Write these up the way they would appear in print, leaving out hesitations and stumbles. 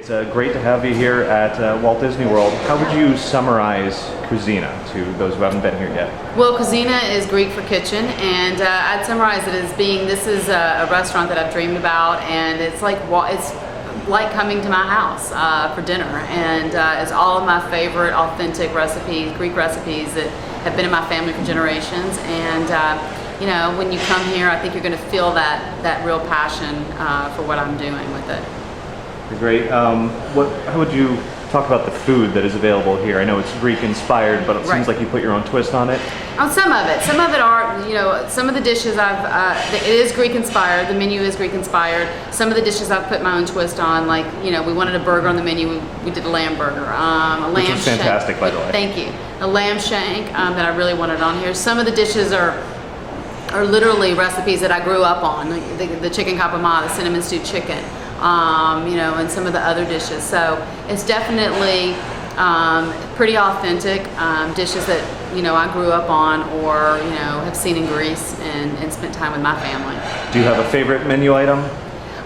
It's great to have you here at Walt Disney World. How would you summarize Kouzzina to those who haven't been here yet? Well, Kouzzina is Greek for kitchen, and I'd summarize it as being this is a restaurant that I've dreamed about, and it's like coming to my house for dinner, and it's all of my favorite authentic recipes, Greek recipes that have been in my family for generations. And you know, when you come here, I think you're going to feel that real passion for what I'm doing with it. Great. How would you talk about the food that is available here? I know it's Greek inspired, but it seems like you put your own twist on it. On some of it are, you know, some of the dishes it is Greek inspired. The menu is Greek inspired. Some of the dishes I've put my own twist on, like, you know, we wanted a burger on the menu. We did a lamb burger. Which was fantastic, by the way. Thank you. A lamb shank that I really wanted on here. Some of the dishes are literally recipes that I grew up on. The chicken kapama, the cinnamon stew chicken. You know, and some of the other dishes. So it's definitely pretty authentic dishes that, you know, I grew up on or, you know, have seen in Greece and spent time with my family. Do you have a favorite menu item?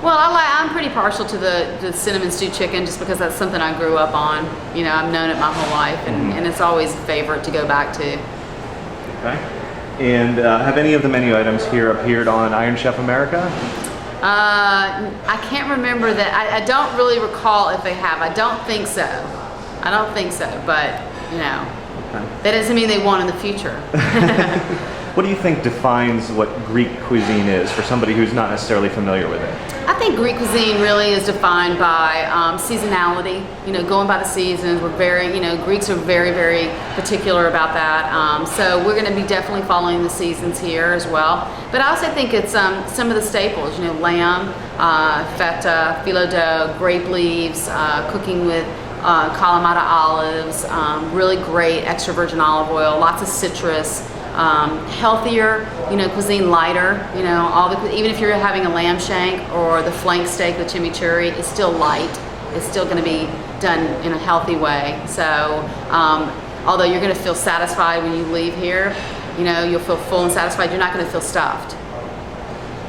Well, I'm pretty partial to the cinnamon stew chicken just because that's something I grew up on. You know, I've known it my whole life, and it's always a favorite to go back to. Okay. And have any of the menu items here appeared on Iron Chef America? I can't remember that. I don't really recall if they have. I don't think so. But, you know, that doesn't mean they won't in the future. What do you think defines what Greek cuisine is for somebody who's not necessarily familiar with it? I think Greek cuisine really is defined by seasonality, you know, going by the seasons. We're very, you know, Greeks are very, very particular about that. So we're going to be definitely following the seasons here as well. But I also think it's some of the staples, you know, lamb, feta, phyllo dough, grape leaves, cooking with Kalamata olives, really great extra virgin olive oil, lots of citrus. Healthier, you know, cuisine, lighter, you know, even if you're having a lamb shank or the flank steak with chimichurri, it's still light. It's still going to be done in a healthy way. So, although you're going to feel satisfied when you leave here, you know, you'll feel full and satisfied. You're not going to feel stuffed.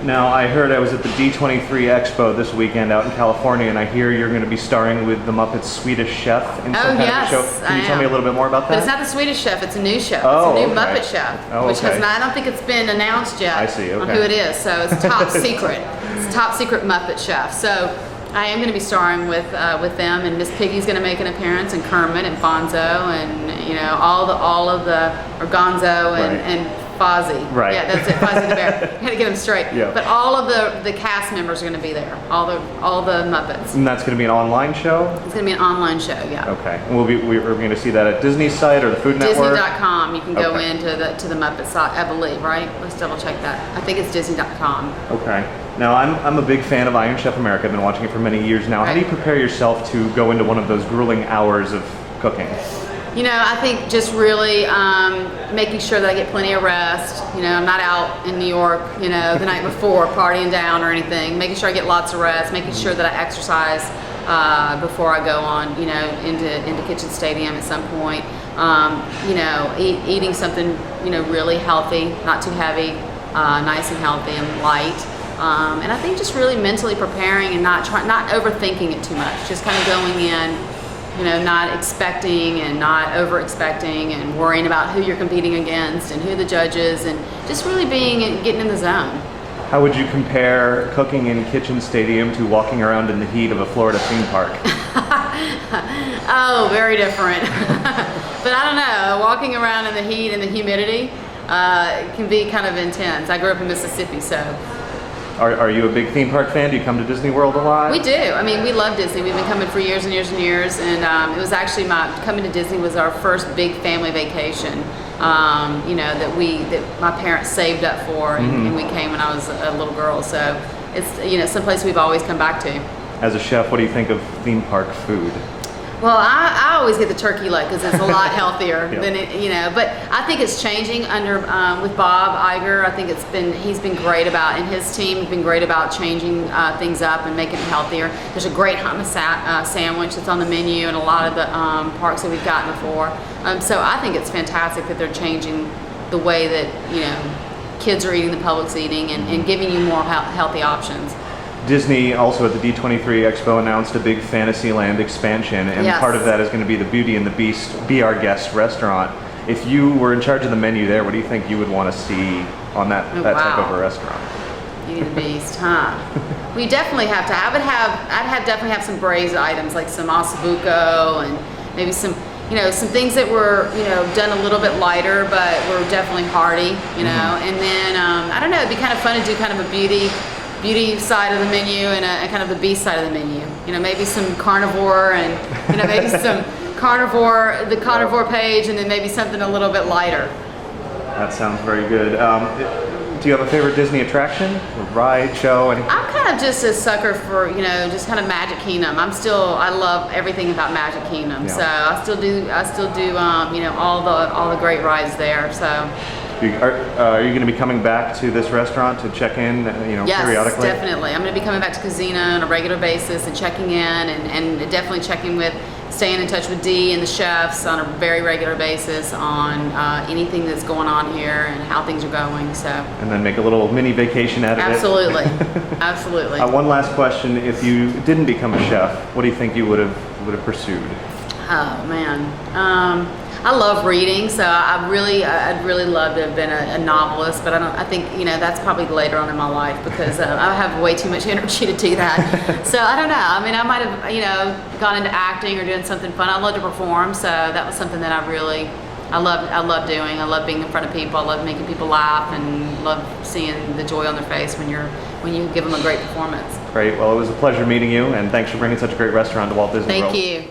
Now, I heard I was at the D23 Expo this weekend out in California, and I hear you're going to be starring with the Muppets Swedish Chef in some kind of show. Can you tell me a little bit more about that? But it's not the Swedish Chef, it's a new chef. Oh, it's a new Muppet Chef, which has not, I don't think it's been announced yet. I see, on who it is, so it's top secret. It's top secret Muppet Chef. So I am going to be starring with them, and Miss Piggy's going to make an appearance, and Kermit and Fonzo, and, you know, all of the, or Gonzo and Fozzie. Right. Yeah, that's it. Fozzie the Bear. You had to get them straight. Yeah. But all of the cast members are going to be there. All the Muppets. And that's going to be an online show? It's going to be an online show, yeah. Okay. And we're going to see that at Disney's site or the Food Network? Disney.com. You can go into the Muppet site, I believe, right? Let's double check that. I think it's Disney.com. Okay. Now, I'm a big fan of Iron Chef America. I've been watching it for many years now. How do you prepare yourself to go into one of those grueling hours of cooking? You know, I think just really making sure that I get plenty of rest. You know, I'm not out in New York, you know, the night before partying down or anything. Making sure I get lots of rest. Making sure that I exercise before I go on, you know, into Kitchen Stadium at some point. You know, eating something, you know, really healthy, not too heavy, nice and healthy and light. And I think just really mentally preparing and not overthinking it too much. Just kind of going in. You know, not expecting and not over-expecting and worrying about who you're competing against and who the judge is, and just really getting in the zone. How would you compare cooking in Kitchen Stadium to walking around in the heat of a Florida theme park? Oh, very different. But I don't know, walking around in the heat and the humidity can be kind of intense. I grew up in Mississippi, so. Are you a big theme park fan? Do you come to Disney World a lot? We do. I mean, we love Disney. We've been coming for years and years and years, and it was actually coming to Disney was our first big family vacation. You know, that my parents saved up for, and we came when I was a little girl. So it's, you know, someplace we've always come back to. As a chef, what do you think of theme park food? Well, I always get the turkey leg because it's a lot healthier than it, you know. But I think it's changing under with Bob Iger. I think he's been great about, and his team have been great about changing things up and making it healthier. There's a great hummus sandwich that's on the menu in a lot of the parks that we've gotten before. So I think it's fantastic that they're changing the way that, you know, kids are eating, the public's eating, and giving you more healthy options. Disney also at the D23 Expo announced a big Fantasyland expansion, and Yes. part of that is going to be the Beauty and the Beast Be Our Guest restaurant. If you were in charge of the menu there, what do you think you would want to see on that type of a restaurant? Beauty and the Beast, huh? We definitely have to. I'd definitely have some braised items like some ossobuco and maybe some, some things that were, done a little bit lighter, but were definitely hearty, And then I don't know, it'd be kind of fun to do kind of a beauty side of the menu and a kind of the beast side of the menu. Maybe some carnivore and maybe some the carnivore page, and then maybe something a little bit lighter. That sounds very good. Do you have a favorite Disney attraction, or ride, show? I'm kind of just a sucker for, just kind of Magic Kingdom. I love everything about Magic Kingdom. Yeah. So I still do, all the great rides there. So. Are you going to be coming back to this restaurant to check in, Yes, periodically? Definitely. I'm going to be coming back to Kouzzina on a regular basis and checking in and definitely staying in touch with Dee and the chefs on a very regular basis on anything that's going on here and how things are going. So. And then make a little mini vacation out of Absolutely. it. Absolutely. One last question: if you didn't become a chef, what do you think you would have pursued? Oh man. I love reading, so I'd really love to have been a novelist, but I think that's probably later on in my life because I have way too much energy to do that. So I don't know. I mean, I might have gone into acting or doing something fun. I love to perform, so that was something that I love doing. I love being in front of people. I love making people laugh and love seeing the joy on their face when you give them a great performance. Great. Well, it was a pleasure meeting you, and thanks for bringing such a great restaurant to Walt Disney World. Thank you.